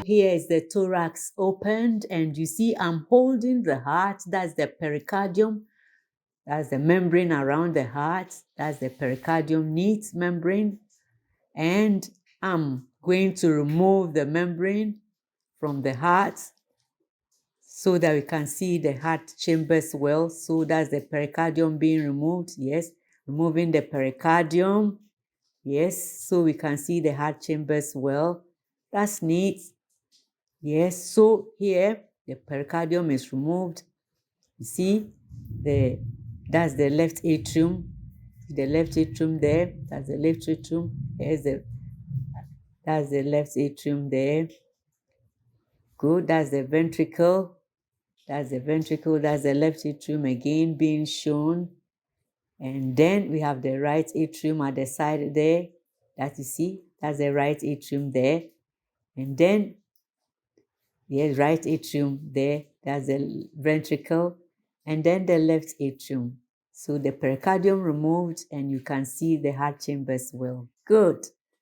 here is the thorax opened, and you see I'm holding the heart. That's the pericardium. That's the membrane around the heart. That's the pericardium neat membrane. And I'm going to remove the membrane from the heart so that we can see the heart chambers well. So that's the pericardium being removed. Yes, removing the pericardium. Yes, so we can see the heart chambers well. That's neat. Yes, so here the pericardium is removed. You see, that's the left atrium. The left atrium there. That's the left atrium. That's the left atrium there. Good. That's the ventricle. That's the ventricle. That's the left atrium again being shown. And then we have the right atrium at the side there. That you see, that's the right atrium there. And then, yes, right atrium there. That's the ventricle. And then the left atrium. So the pericardium removed, and you can see the heart chambers well. Good.